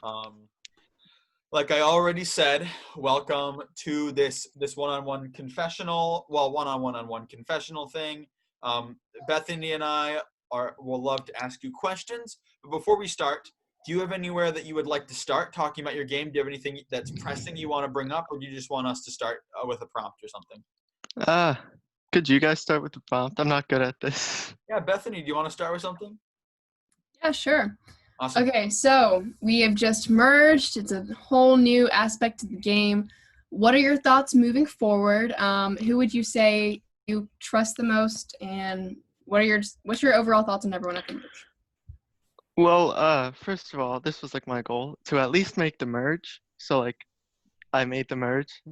Um, like I already said, welcome to this one-on-one confessional. Well, one-on-one confessional thing. Bethany and I will love to ask you questions. But before we start, do you have anywhere that you would like to start talking about your game? Do you have anything that's pressing you want to bring up, or do you just want us to start with a prompt or something? Uh, could you guys start with the prompt? I'm not good at this. Yeah, Bethany, do you want to start with something? Yeah, sure. Awesome. Okay, so we have just merged. It's a whole new aspect of the game. What are your thoughts moving forward? Who would you say you trust the most, and what's your overall thoughts on everyone at the merge? Well, first of all, this was like my goal to at least make the merge. So like I made the merge.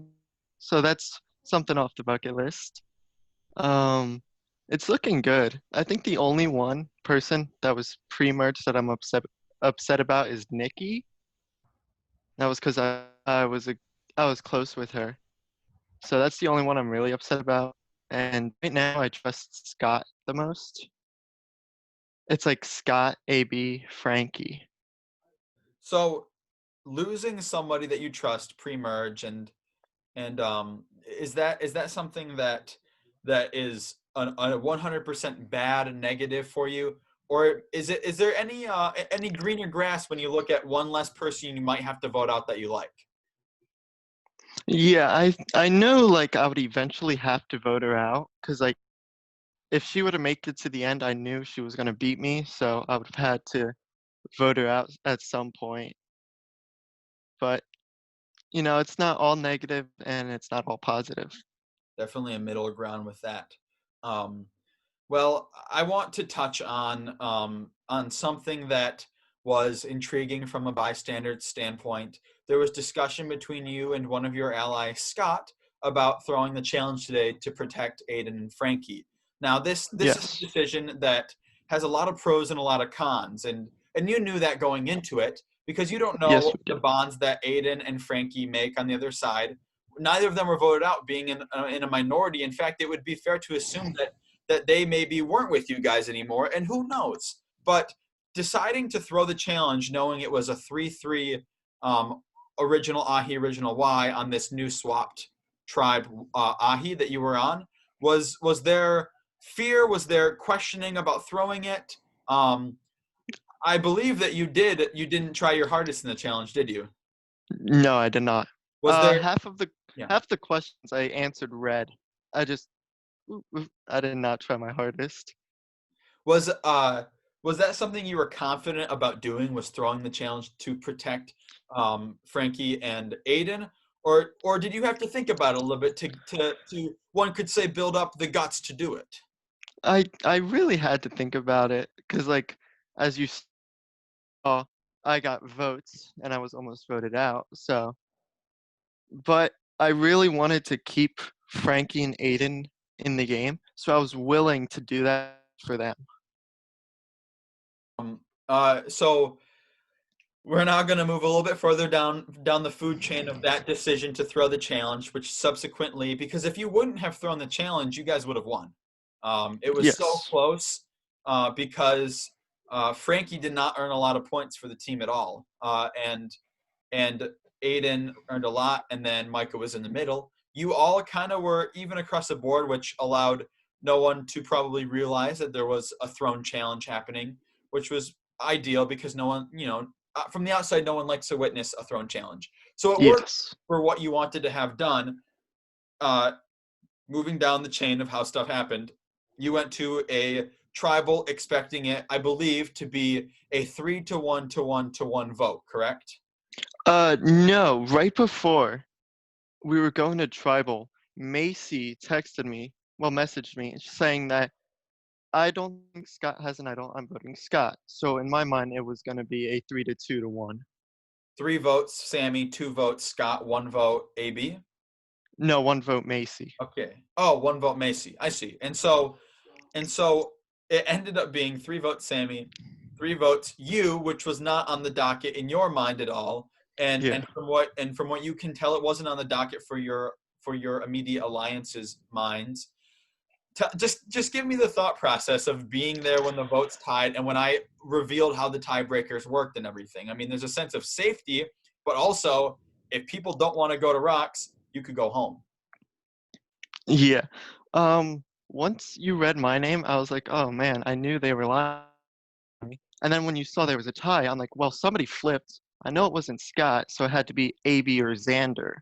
So that's something off the bucket list. Um, it's looking good. I think the only one person that was pre-merge that I'm upset about is Nikki. That was because I was close with her. So that's the only one I'm really upset about. And right now I trust Scott the most. It's like Scott, AB, Frankie. So losing somebody that you trust pre-merge and is that something that is a 100% bad and negative for you, or is there any greener grass when you look at one less person you might have to vote out that you like? Yeah, I know like I would eventually have to vote her out because like if she would have made it to the end, I knew she was gonna beat me, so I would have had to vote her out at some point. But it's not all negative and it's not all positive. Definitely a middle ground with that. Um, Well, I want to touch on something that was intriguing from a bystander's standpoint. There was discussion between you and one of your allies, Scott, about throwing the challenge today to protect Aiden and Frankie. Now, this is a Yes. decision that has a lot of pros and a lot of cons, and you knew that going into it because you don't Yes, know we the did. bonds that Aiden and Frankie make on the other side. Neither of them were voted out, being in a minority. In fact, it would be fair to assume that they maybe weren't with you guys anymore, and who knows? But deciding to throw the challenge, knowing it was a 3-3 um, original Ahi, original Y on this new swapped tribe Ahi that you were on, was there fear? Was there questioning about throwing it? Um, I believe that you didn't try your hardest in the challenge, did you? No, I did not. Was there? Half of the Yeah. half the questions I answered red. I just I did not try my hardest. Was uh was that something you were confident about doing? Was throwing the challenge to protect Frankie and Aiden, or did you have to think about it a little bit to one could say build up the guts to do it? I really had to think about it because like as you saw, I got votes and I was almost voted out. So, but I really wanted to keep Frankie and Aiden in the game, so I was willing to do that for them. So we're now going to move a little bit further down the food chain of that decision to throw the challenge, which subsequently, because if you wouldn't have thrown the challenge, you guys would have won. It was so Yes. close because Frankie did not earn a lot of points for the team at all, and Aiden earned a lot, and then Micah was in the middle. You all kind of were even across the board, which allowed no one to probably realize that there was a throne challenge happening, which was ideal because no one, from the outside, no one likes to witness a throne challenge. So it worked Yes. for what you wanted to have done. Uh, Moving down the chain of how stuff happened, you went to a tribal expecting it, I believe, to be a 3-to-1 vote, correct? No, right before we were going to tribal, Macy texted me, well, messaged me saying that I don't think Scott has an idol. I'm voting Scott. So in my mind, it was going to be a 3-2 to 1. 3 votes, Sammy. 2 votes, Scott. 1 vote, AB. No, 1 vote Macy. Okay. Oh, 1 vote, Macy. I see. And so it ended up being 3 votes, Sammy. 3 votes, you, which was not on the docket in your mind at all. And Yeah. and from what you can tell, it wasn't on the docket for your immediate alliance's minds. Just give me the thought process of being there when the vote's tied and when I revealed how the tiebreakers worked and everything. I mean, there's a sense of safety, but also if people don't want to go to rocks, you could go home. Yeah. Once you read my name, I was like, oh man, I knew they were lying. And then when you saw there was a tie, I'm like, well, somebody flipped. I know it wasn't Scott, so it had to be AB or Xander.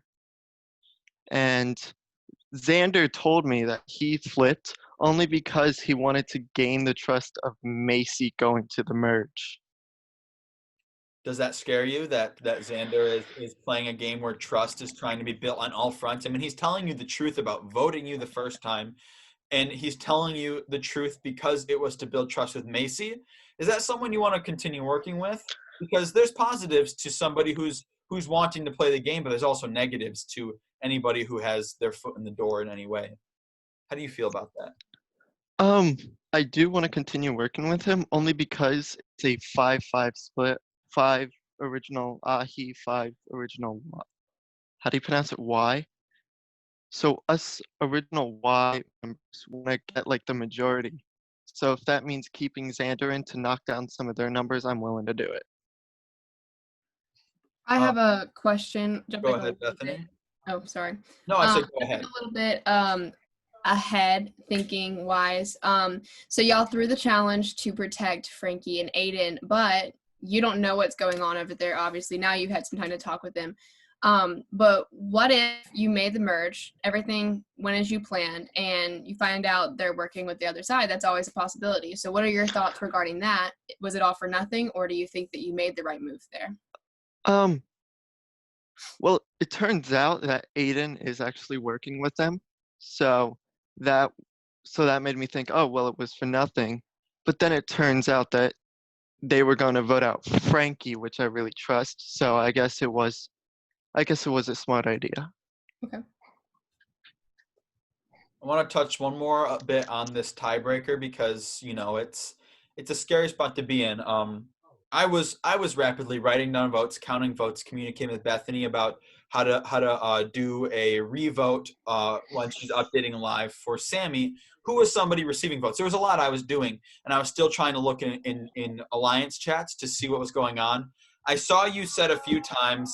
And Xander told me that he flipped only because he wanted to gain the trust of Macy going to the merge. Does that scare you that Xander is playing a game where trust is trying to be built on all fronts? I mean, he's telling you the truth about voting you the first time, and he's telling you the truth because it was to build trust with Macy. Is that someone you want to continue working with? Because there's positives to somebody who's wanting to play the game, but there's also negatives to anybody who has their foot in the door in any way. How do you feel about that? I do want to continue working with him only because it's a 5-5 split. 5 original Ahi, 5 original, how do you pronounce it? Y. So us original Y members want to get like the majority. So if that means keeping Xander in to knock down some of their numbers, I'm willing to do it. I have a question. Go ahead, Bethany. Oh, sorry. No, I said go ahead. A little bit ahead, thinking wise. So y'all threw the challenge to protect Frankie and Aiden, but you don't know what's going on over there. Obviously, now you've had some time to talk with them. But what if you made the merge, everything went as you planned, and you find out they're working with the other side? That's always a possibility. So what are your thoughts regarding that? Was it all for nothing, or do you think that you made the right move there? Well, it turns out that Aiden is actually working with them. So that made me think, oh, well, it was for nothing. But then it turns out that they were going to vote out Frankie, which I really trust. So I guess it was a smart idea. Okay. I want to touch one more bit on this tiebreaker because it's a scary spot to be in. I was rapidly writing down votes, counting votes, communicating with Bethany about how to do a revote when she's updating live for Sammy, who was somebody receiving votes. There was a lot I was doing, and I was still trying to look in alliance chats to see what was going on. I saw you said a few times,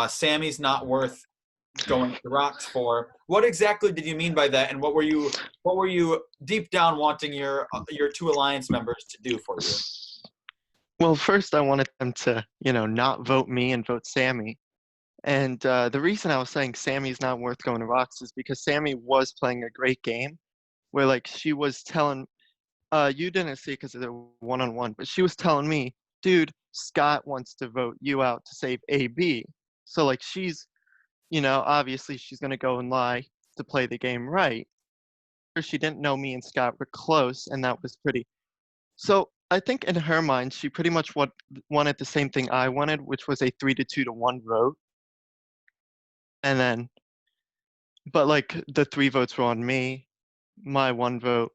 Sammy's not worth going to rocks for. What exactly did you mean by that, and what were you deep down wanting your 2 alliance members to do for you? Well, first I wanted them to, not vote me and vote Sammy. And the reason I was saying Sammy's not worth going to rocks is because Sammy was playing a great game where like she was telling, you didn't see it because they're one-on-one, but she was telling me, dude, Scott wants to vote you out to save AB. So like she's, obviously she's going to go and lie to play the game right. She didn't know me and Scott were close, and that was pretty. So I think in her mind, she pretty much wanted the same thing I wanted, which was a 3-2-1 vote. And then, but like the 3 votes were on me, my 1 vote.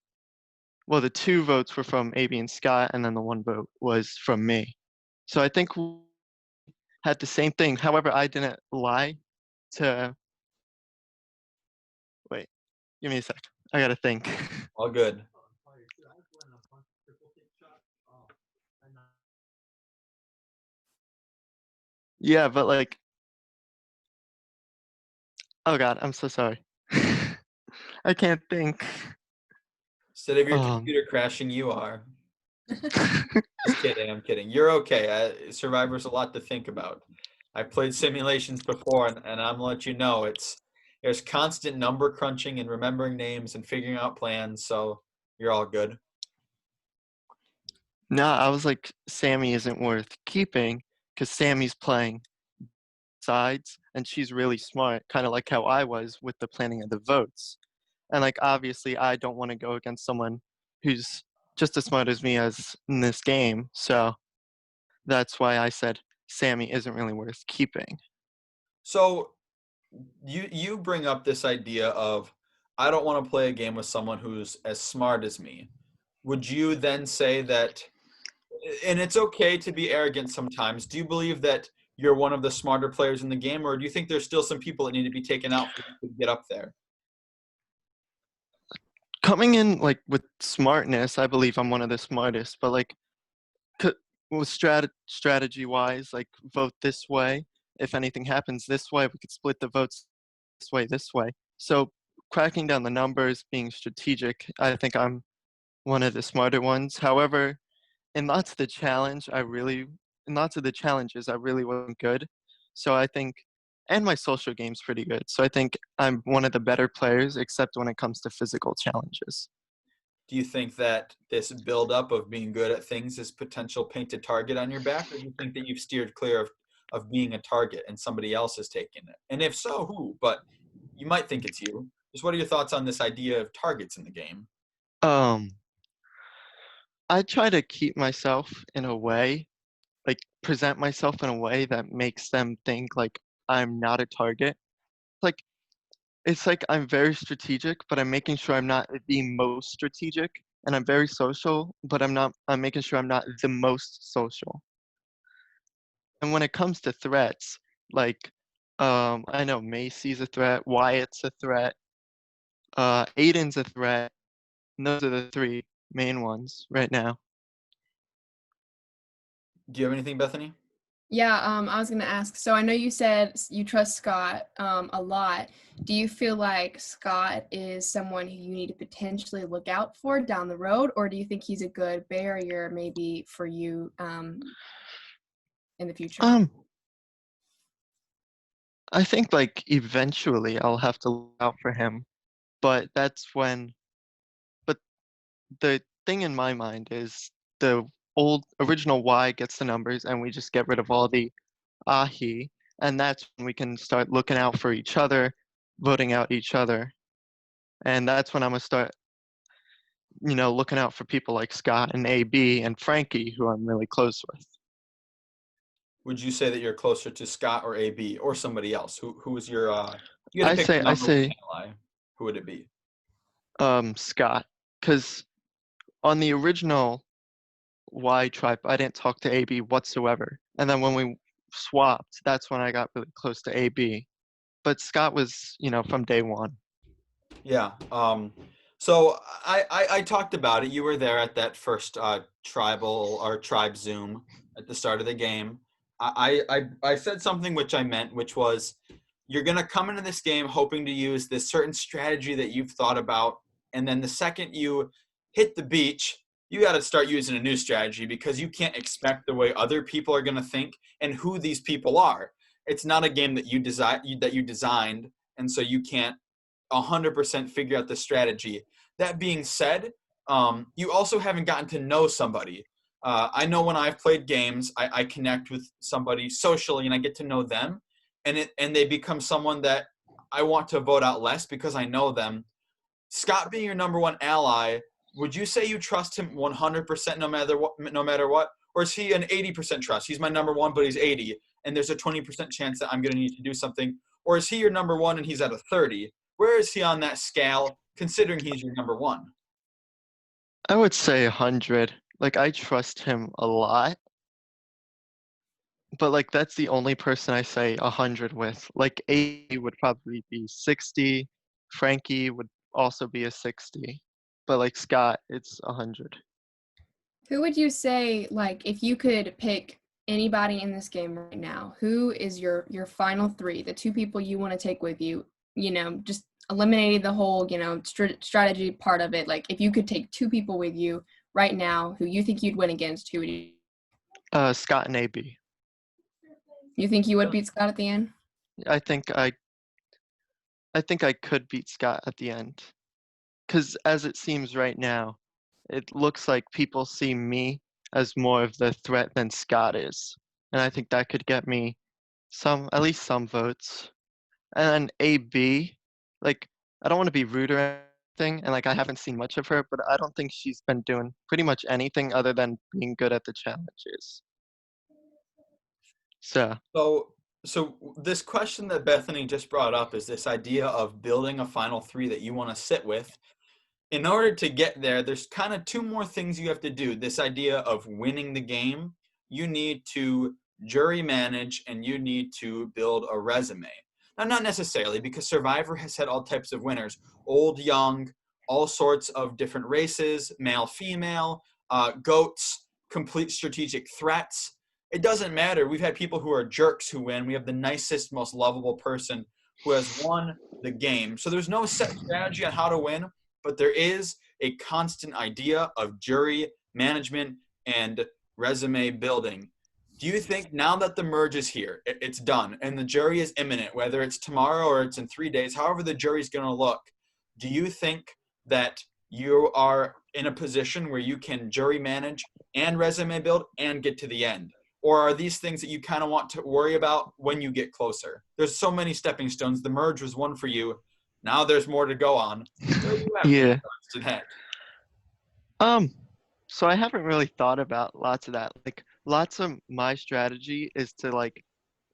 Well, the 2 votes were from AB and Scott, and then the 1 vote was from me. So I think we had the same thing. However, I didn't lie to. Wait, give me a sec. I gotta think. All good. Yeah, but like, oh God, I'm so sorry. I can't think. Instead of your computer crashing, you are. Just kidding. I'm kidding. You're okay. Survivor's a lot to think about. I played simulations before, and I'm gonna let you know there's constant number crunching and remembering names and figuring out plans. So you're all good. No, I was like, Sammy isn't worth keeping because Sammy's playing sides and she's really smart, kind of like how I was with the planning of the votes. And like, obviously, I don't want to go against someone who's just as smart as me as in this game. So that's why I said Sammy isn't really worth keeping. So you bring up this idea of I don't want to play a game with someone who's as smart as me. Would you then say that, and it's okay to be arrogant sometimes, do you believe that you're one of the smarter players in the game, or do you think there's still some people that need to be taken out for you to get up there? coming in like with smartness, I believe I'm one of the smartest, but like c- with strategy wise, like vote this way. If anything happens this way, we could split the votes this way. So cracking down the numbers, being strategic, I think I'm one of the smarter ones. However, in lots of the in lots of the challenges, I really wasn't good. So I think, and my social game's pretty good. So I think I'm one of the better players, except when it comes to physical challenges. Do you think that this buildup of being good at things is potential painted target on your back, or do you think that you've steered clear of being a target and somebody else has taken it? And if so, who? But you might think it's you. Just what are your thoughts on this idea of targets in the game? Um, I try to keep myself in a way, like present myself in a way that makes them think like I'm not a target. Like it's like I'm very strategic, but I'm making sure I'm not the most strategic. And I'm very social, but I'm making sure I'm not the most social. And when it comes to threats, like I know Macy's a threat, Wyatt's a threat, Aiden's a threat. And those are the three main ones right now. Do you have anything, Bethany? Yeah, I was gonna ask. So I know you said you trust Scott a lot. Do you feel like Scott is someone who you need to potentially look out for down the road, or do you think he's a good barrier maybe for you in the future? Um, I think like eventually I'll have to look out for him, but but the thing in my mind is the old original Y gets the numbers and we just get rid of all the ahi, and that's when we can start looking out for each other, voting out each other. And that's when I'm gonna start, looking out for people like Scott and AB and Frankie, who I'm really close with. Would you say that you're closer to Scott or AB or somebody else? Who is your you had to I pick say your I number one say ally. Who would it be? Scott, because on the original Y tribe, I didn't talk to AB whatsoever. And then when we swapped, that's when I got really close to AB. But Scott was, from day one. Yeah. So I talked about it. You were there at that first tribal or tribe Zoom at the start of the game. I said something which I meant, which was you're gonna come into this game hoping to use this certain strategy that you've thought about, and then the second you hit the beach, you got to start using a new strategy because you can't expect the way other people are gonna think and who these people are. It's not a game that you designed, and so you can't 100% figure out the strategy. That being said, you also haven't gotten to know somebody. I know when I've played games, I connect with somebody socially and I get to know them, and they become someone that I want to vote out less because I know them. Scott being your number one ally, would you say you trust him 100% no matter what? No matter what, or is he an 80% trust? He's my number one, but he's 80, and there's a 20% chance that I'm going to need to do something. Or is he your number one and he's at a 30? Where is he on that scale, considering he's your number one? I would say 100. Like, I trust him a lot, but like, that's the only person I say 100 with. Like, AB would probably be 60. Frankie would also be a 60. But like, Scott, it's 100. Who would you say, like, if you could pick anybody in this game right now, who is your final three, the two people you want to take with you, just eliminating the whole, strategy part of it. Like, if you could take two people with you right now who you think you'd win against, who would you? Scott and AB. You think you would beat Scott at the end? I think I I think I could beat Scott at the end. Because as it seems right now, it looks like people see me as more of the threat than Scott is. And I think that could get me at least some votes. And then AB, like, I don't want to be rude or anything, and like, I haven't seen much of her, but I don't think she's been doing pretty much anything other than being good at the challenges. So, So this question that Bethany just brought up is this idea of building a final three that you want to sit with. In order to get there, there's kind of two more things you have to do. This idea of winning the game, you need to jury manage and you need to build a resume. Now, not necessarily, because Survivor has had all types of winners, old, young, all sorts of different races, male, female, goats, complete strategic threats. It doesn't matter. We've had people who are jerks who win. We have the nicest, most lovable person who has won the game. So there's no set strategy on how to win, but there is a constant idea of jury management and resume building. Do you think now that the merge is here, it's done, and the jury is imminent, whether it's tomorrow or it's in 3 days, however the jury's going to look, do you think that you are in a position where you can jury manage and resume build and get to the end? Or are these things that you kind of want to worry about when you get closer? There's so many stepping stones. The merge was one for you. Now there's more to go on. Where are you at Yeah. with regards to that? So I haven't really thought about lots of that. Like lots of my strategy is to like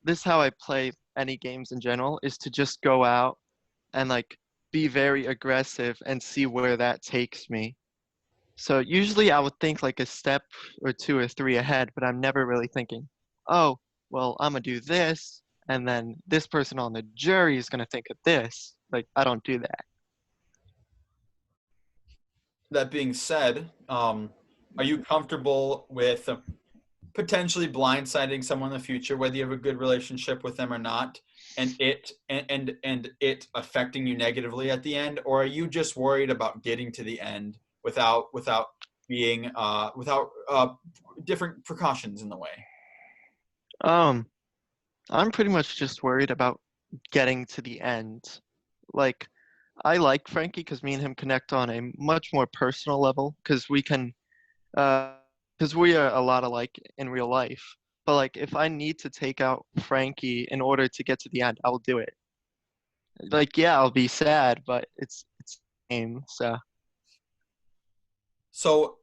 this is how I play any games in general is to just go out and like be very aggressive and see where that takes me. So usually I would think like a step or two or three ahead, but I'm never really thinking, oh, well, I'm gonna do this, and then this person on the jury is gonna think of this. Like I don't do that. That being said, are you comfortable with potentially blindsiding someone in the future, whether you have a good relationship with them or not, and it affecting you negatively at the end, or are you just worried about getting to the end without being without different precautions in the way? Um, I'm pretty much just worried about getting to the end. Like, I like Frankie because me and him connect on a much more personal level because we can, because we are a lot alike in real life. But like, if I need to take out Frankie in order to get to the end, I'll do it. Like, yeah, I'll be sad, but it's a game, so. So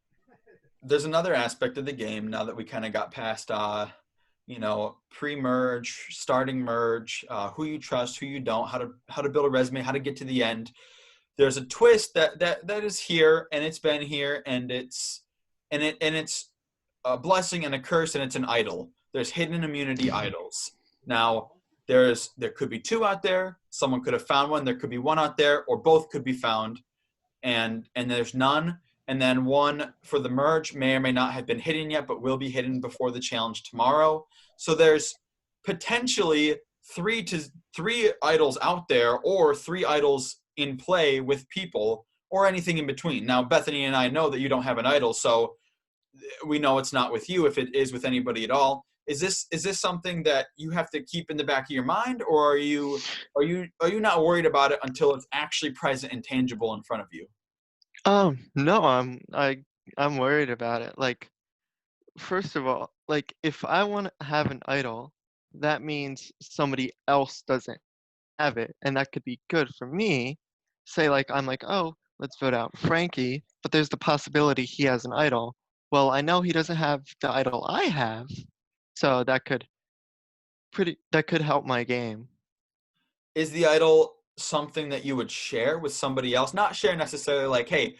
there's another aspect of the game now that we kind of got past pre-merge, starting merge, who you trust, who you don't, how to build a resume, how to get to the end. There's a twist that is here, and it's been here, and it's a blessing and a curse, and it's an idol. There's hidden immunity idols. Now there could be two out there. Someone could have found one. There could be one out there, or both could be found, and there's none. And then one for the merge may or may not have been hidden yet, but will be hidden before the challenge tomorrow. So there's potentially three idols out there, or three idols in play with people, or anything in between. Now, Bethany and I know that you don't have an idol, so we know it's not with you if it is with anybody at all. Is this something that you have to keep in the back of your mind, or are you not worried about it until it's actually present and tangible in front of you? No, I'm worried about it. Like, first of all, like if I want to have an idol, that means somebody else doesn't have it, and that could be good for me. Say like I'm like, oh, let's vote out Frankie, but there's the possibility he has an idol. Well, I know he doesn't have the idol I have, so that could help my game. Is the idol something that you would share with somebody else? Not share necessarily like, hey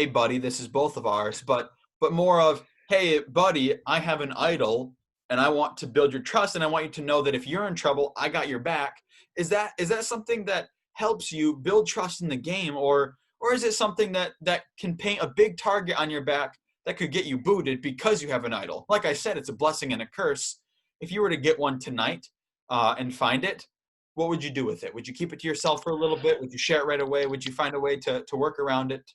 buddy, this is both of ours, but more of, hey buddy, I have an idol and I want to build your trust, and I want you to know that if you're in trouble, I got your back. Is that something that helps you build trust in the game, or is it something that can paint a big target on your back that could get you booted because you have an idol? Like I said, it's a blessing and a curse. If you were to get one tonight and find it, what would you do with it? Would you keep it to yourself for a little bit? Would you share it right away? Would you find a way to work around it?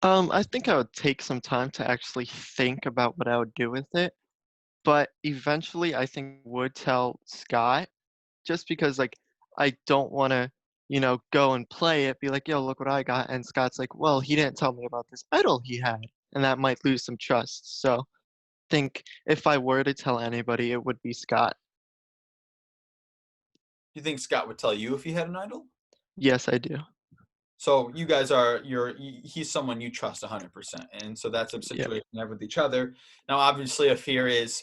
I think I would take some time to actually think about what I would do with it, but eventually I think I would tell Scott just because like I don't want to, go and play it, be like, yo, look what I got. And Scott's like, well, he didn't tell me about this idol he had. And that might lose some trust. So I think if I were to tell anybody, it would be Scott. Do you think Scott would tell you if he had an idol? Yes, I do. So you guys he's someone you trust 100%. And so that's a Yeah. situation you have with each other. Now, obviously, a fear is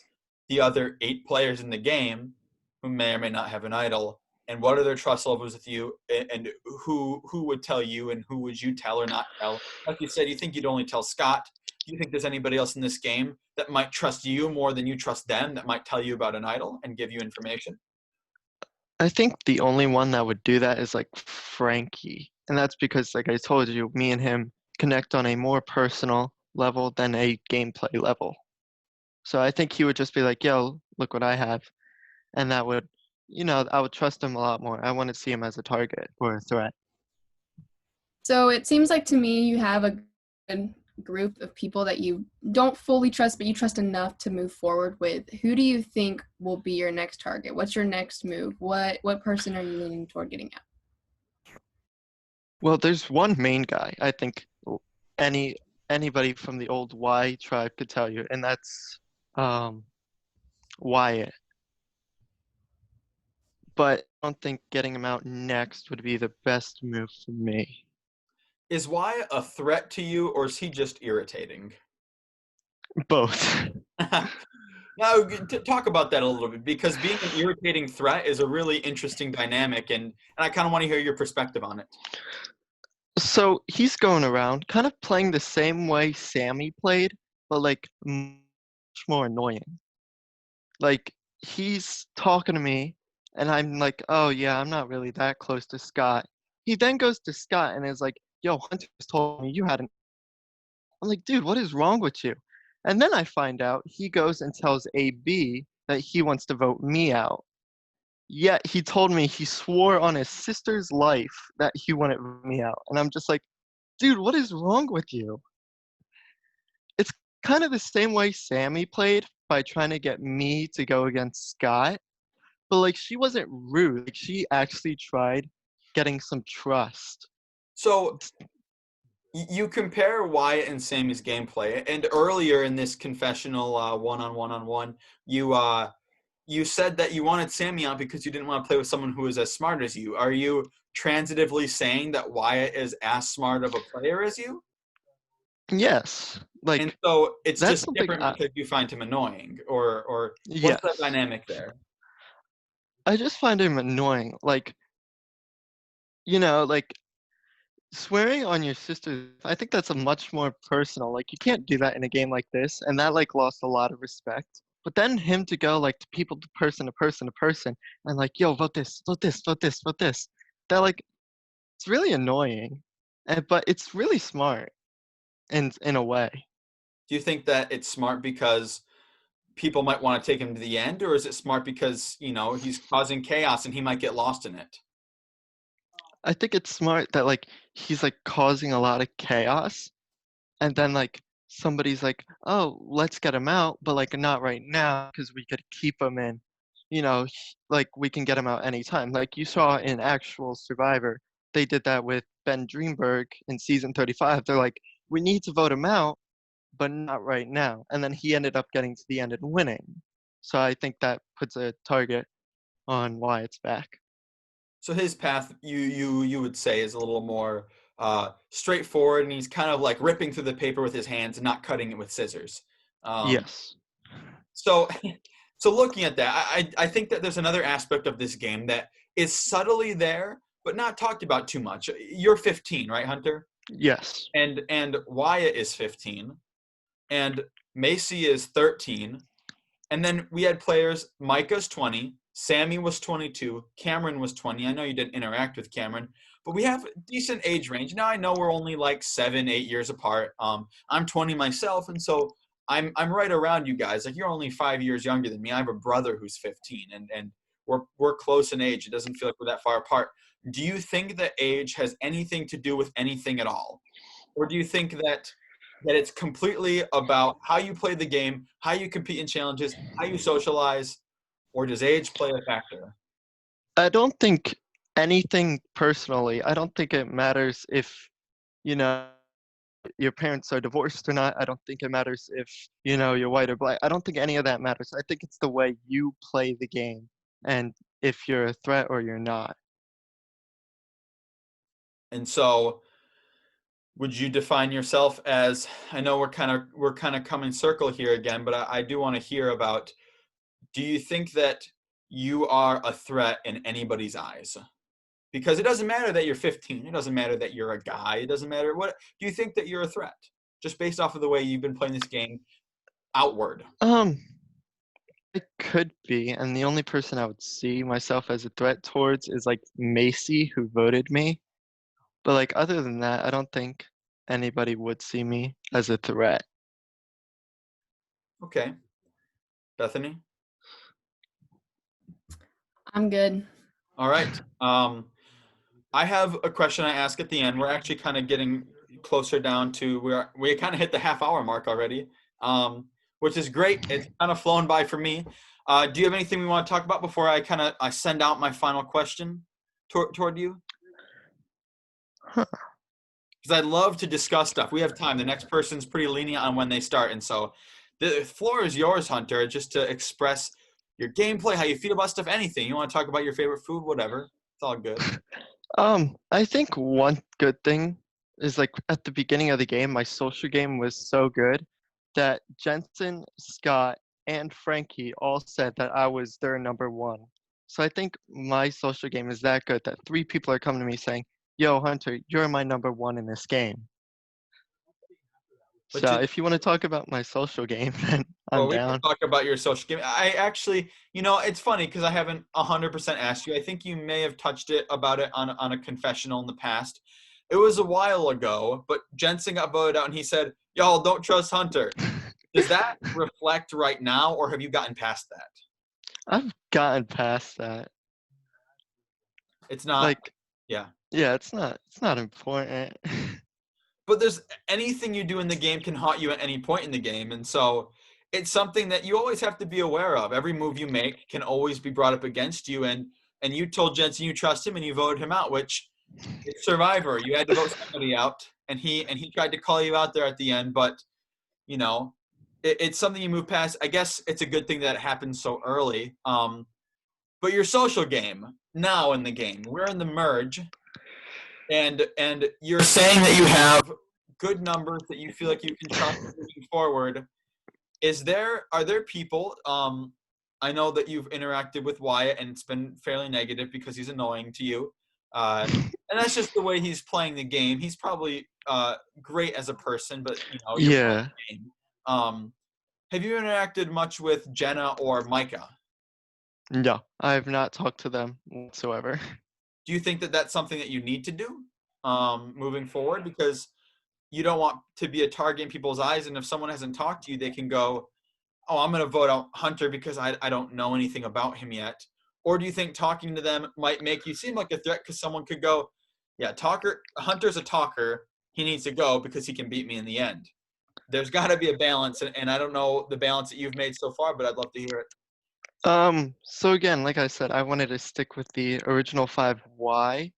the other 8 players in the game who may or may not have an idol. And what are their trust levels with you? And who would tell you, and who would you tell or not tell? Like you said, you think you'd only tell Scott. Do you think there's anybody else in this game that might trust you more than you trust them, that might tell you about an idol and give you information? I think the only one that would do that is like Frankie. And that's because, like I told you, me and him connect on a more personal level than a gameplay level. So I think he would just be like, yo, look what I have. And that would, I would trust him a lot more. I wouldn't see him as a target or a threat. So it seems like to me you have a good group of people that you don't fully trust, but you trust enough to move forward with. Who do you think will be your next target? What's your next move? What person are you leaning toward getting at? Well, there's one main guy I think any anybody from the old Y tribe could tell you, and that's um, Wyatt. But I don't think getting him out next would be the best move for me. Is Wyatt a threat to you, or is he just irritating? Both. Now, talk about that a little bit, because being an irritating threat is a really interesting dynamic, and I kind of want to hear your perspective on it. So he's going around kind of playing the same way Sammy played, but like much more annoying. Like he's talking to me, and I'm like, oh yeah, I'm not really that close to Scott. He then goes to Scott and is like, yo, Hunter just told me you had an. I'm like, dude, what is wrong with you? And then I find out he goes and tells AB that he wants to vote me out. Yet he told me he swore on his sister's life that he wouldn't vote me out. And I'm just like, dude, what is wrong with you? It's kind of the same way Sammy played by trying to get me to go against Scott. But like she wasn't rude. Like she actually tried getting some trust. So you compare Wyatt and Sammy's gameplay, and earlier in this confessional one-on-one, you said that you wanted Sammy out because you didn't want to play with someone who was as smart as you. Are you transitively saying that Wyatt is as smart of a player as you? Yes. And Like so it's that's just something different because you find him annoying, or what's the yes. dynamic there? I just find him annoying. Like, like swearing on your sister, I think that's a much more personal. Like you can't do that in a game like this, and that like lost a lot of respect. But then him to go like to people to person to person to person and like, yo, vote this, vote this, vote this, vote this. That like it's really annoying. But it's really smart in a way. Do you think that it's smart because people might want to take him to the end, or is it smart because, he's causing chaos and he might get lost in it? I think it's smart that like he's like causing a lot of chaos and then like somebody's like, "Oh, let's get him out, but like not right now because we could keep him in, like we can get him out anytime." Like you saw in actual Survivor, they did that with Ben Dreamberg in season 35. They're like, "We need to vote him out, but not right now." And then he ended up getting to the end and winning. So I think that puts a target on Wyatt's back. So his path, you would say, is a little more straightforward, and he's kind of like ripping through the paper with his hands and not cutting it with scissors. Um, Yes. so, so looking at that, I think that there's another aspect of this game that is subtly there, but not talked about too much. You're 15, right, Hunter? Yes. And Wyatt is 15, and Macy is 13, and then we had players. Micah's 20, Sammy was 22, Cameron was 20. I know you didn't interact with Cameron, but we have a decent age range. Now I know we're only like 7, 8 years apart. I'm 20 myself, and so I'm right around you guys. Like you're only 5 years younger than me. I have a brother who's 15, and we're close in age. It doesn't feel like we're that far apart. Do you think that age has anything to do with anything at all, or do you think that it's completely about how you play the game, how you compete in challenges, how you socialize, or does age play a factor? I don't think anything personally. I don't think it matters if, you know, your parents are divorced or not. I don't think it matters if, you're white or black. I don't think any of that matters. I think it's the way you play the game and if you're a threat or you're not. And so would you define yourself as, I know we're kind of coming circle here again, but I do want to hear about, do you think that you are a threat in anybody's eyes? Because it doesn't matter that you're 15. It doesn't matter that you're a guy. It doesn't matter what. Do you think that you're a threat? Just based off of the way you've been playing this game outward. Um, I could be, and the only person I would see myself as a threat towards is like Macy, who voted me. But like other than that, I don't think anybody would see me as a threat. Okay. Bethany? I'm good. All right. I have a question I ask at the end. We're actually kind of getting closer down to we kind of hit the half-hour mark already, which is great. It's kind of flown by for me. Do you have anything we want to talk about before I send out my final question toward you? Huh. Because I'd love to discuss stuff. We have time. The next person's pretty lenient on when they start, and so the floor is yours, Hunter, just to express your gameplay, how you feel about stuff, anything. You want to talk about your favorite food, whatever. It's all good. I think one good thing is like at the beginning of the game, my social game was so good that Jensen, Scott, and Frankie all said that I was their number one. So I think my social game is that good that 3 people are coming to me saying, "Yo, Hunter, you're my number one in this game." But So if you want to talk about my social game, then I'm well, we can down. talk about your social game. I actually, it's funny because I haven't 100% asked you. I think you may have touched about it on a confessional in the past. It was a while ago, but Jensen got voted out and he said, "Y'all don't trust Hunter." Does that reflect right now, or have you gotten past that? I've gotten past that. It's not, Like, yeah. yeah, it's not important. But there's anything you do in the game can haunt you at any point in the game, and so it's something that you always have to be aware of. Every move you make can always be brought up against you, and you told Jensen you trust him and you voted him out, which it's Survivor. You had to vote somebody out, and he tried to call you out there at the end, but you know it's something you move past. I guess it's a good thing that it happened so early. But your social game now in the game, we're in the merge, and you're saying that you have good numbers that you feel like you can trust moving forward. Are there people, I know that you've interacted with Wyatt and it's been fairly negative because he's annoying to you, and that's just the way he's playing the game. He's probably great as a person, but you're playing Yeah. the game. Have you interacted much with Jenna or Micah? No, I have not talked to them whatsoever. Do you think that that's something that you need to do moving forward? Because you don't want to be a target in people's eyes, and if someone hasn't talked to you, they can go, "Oh, I'm going to vote out Hunter because I don't know anything about him yet." Or do you think talking to them might make you seem like a threat because someone could go, "Yeah, Hunter's a talker. He needs to go because he can beat me in the end." There's got to be a balance, and I don't know the balance that you've made so far, but I'd love to hear it. So again, like I said, I wanted to stick with the original 5Y,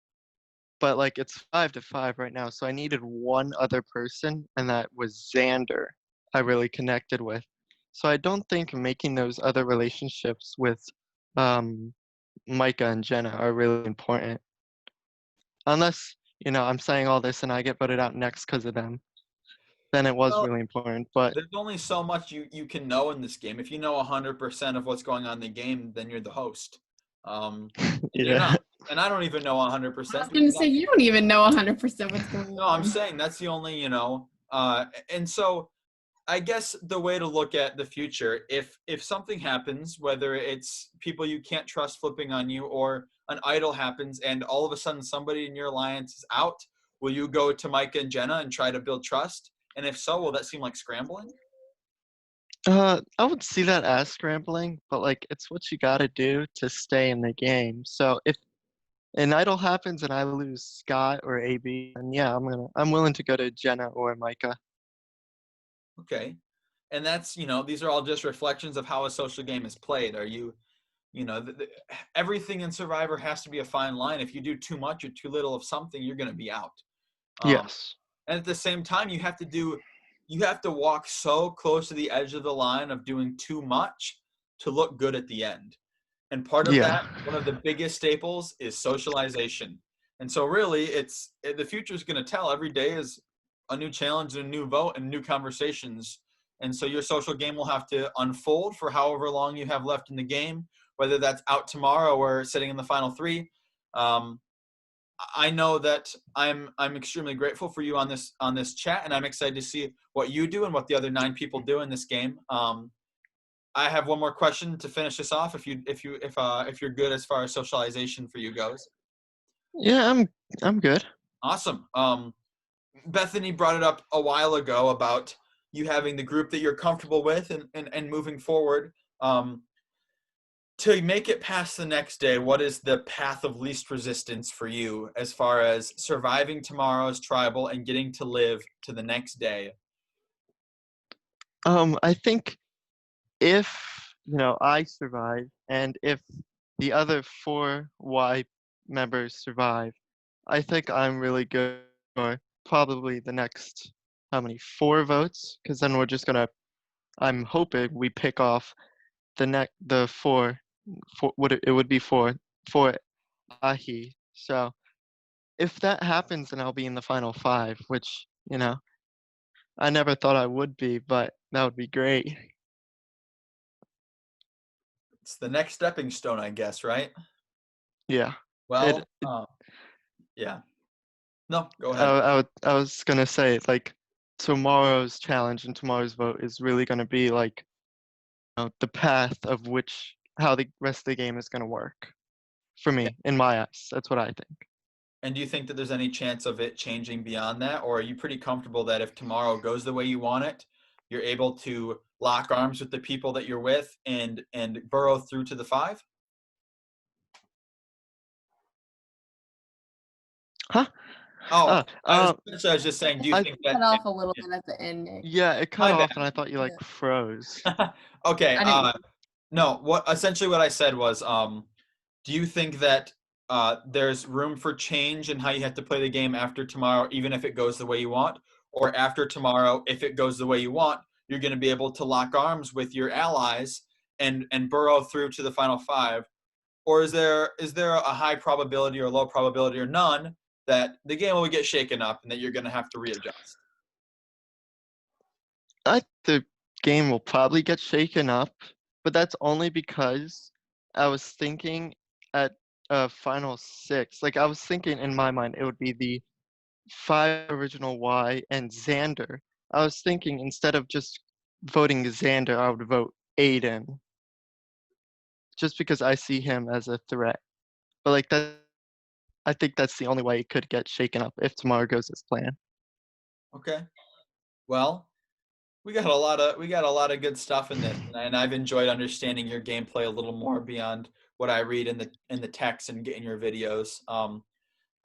but like it's 5-5 right now, so I needed one other person, and that was Xander. I really connected with. So I don't think making those other relationships with um Micah and Jenna are really important. Unless, I'm saying all this and I get voted out next because of them, then it was Well, really important. But there's only so much you can know in this game. If you know 100% of what's going on in the game, then you're the host. And you're yeah. not. And I don't even know I was 100% going to because say, you don't even know 100% what's going no, I'm on. saying that's the only, and so I guess the way to look at the future, if something happens, whether it's people you can't trust flipping on you or an idol happens and all of a sudden somebody in your alliance is out, will you go to Micah and Jenna and try to build trust? And if so, will that seem like scrambling? I would see that as scrambling, but like it's what you gotta do to stay in the game. So if an idol happens and I lose Scott or AB, then yeah, I'm willing to go to Jenna or Micah. Okay. And that's, these are all just reflections of how a social game is played. Are you, everything in Survivor has to be a fine line. If you do too much or too little of something, you're going to be out. Yes. And at the same time, you have to walk so close to the edge of the line of doing too much to look good at the end. And part of Yeah. that, one of the biggest staples is socialization. And so really the future is going to tell. Every day is a new challenge and a new vote and new conversations. And so your social game will have to unfold for however long you have left in the game, whether that's out tomorrow or sitting in the final three. I know that I'm extremely grateful for you on this chat, and I'm excited to see what you do and what the other 9 people do in this game. I have one more question to finish this off. If you're good as far as socialization for you goes. Yeah, I'm good. Awesome. Bethany brought it up a while ago about you having the group that you're comfortable with and moving forward. To make it past the next day, what is the path of least resistance for you as far as surviving tomorrow's tribal and getting to live to the next day? I think if I survive and if the other 4Y members survive, I think I'm really good for probably the next how many 4 votes? Because then we're just gonna. I'm hoping we pick off the four would it would be four Ahi. So if that happens, then I'll be in the final 5, which I never thought I would be, but that would be great. It's the next stepping stone, I guess, right? Yeah. Well, yeah. No, go ahead. I was gonna say, like, tomorrow's challenge and tomorrow's vote is really gonna be like the path of how the rest of the game is gonna work for Yeah. me in my eyes. That's what I think. And do you think that there's any chance of it changing beyond that? Or are you pretty comfortable that if tomorrow goes the way you want it, you're able to lock arms with the people that you're with and burrow through to the 5? Huh? Oh, Uh, I was, uh, so I was just saying, do you I think Cut that off a little bit at the end, Nick. yeah, it cut my off bad. and I thought you like Yeah. froze. Okay, I didn't. no, what I said was, do you think that there's room for change in how you have to play the game after tomorrow, even if it goes the way you want? Or after tomorrow, if it goes the way you want, you're going to be able to lock arms with your allies and burrow through to the final 5? Or is there a high probability or low probability or none that the game will get shaken up and that you're going to have to readjust? The game will probably get shaken up, but that's only because I was thinking at final 6. Like I was thinking in my mind it would be the 5 original Y and Xander. I was thinking instead of just voting Xander, I would vote Aiden, just because I see him as a threat. But like that, I think that's the only way it could get shaken up if tomorrow goes as planned. Okay. Well, we got a lot of good stuff in this, and I've enjoyed understanding your gameplay a little more beyond what I read in the text and get in your videos.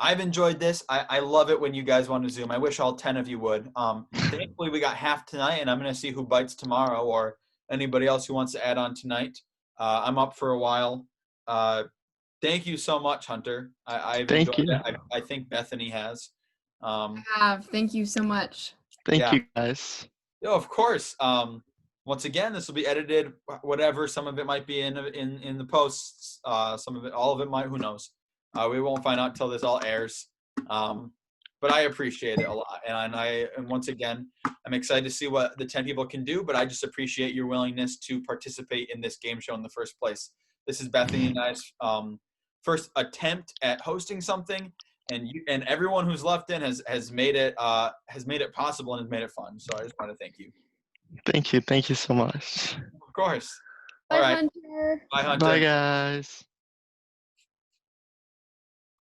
I've enjoyed this. I love it when you guys want to Zoom. I wish all 10 of you would. Thankfully, we got half tonight, and I'm going to see who bites tomorrow or anybody else who wants to add on tonight. I'm up for a while. Thank you so much, Hunter. I've Thank enjoyed you. it. I think Bethany has. Thank you so much. Thank Yeah. you guys. Yeah, of course. Once again, this will be edited, whatever. Some of it might be in the posts. Some of it, all of it might. Who knows? We won't find out until this all airs. But I appreciate it a lot, and once again, I'm excited to see what the 10 people can do. But I just appreciate your willingness to participate in this game show in the first place. This is Bethany and I's first attempt at hosting something, and everyone who's left in has made it possible and has made it fun. So I just want to thank you. Thank you. Thank you so much. Of course. Bye, All right. Hunter. Bye, Hunter. Bye, guys.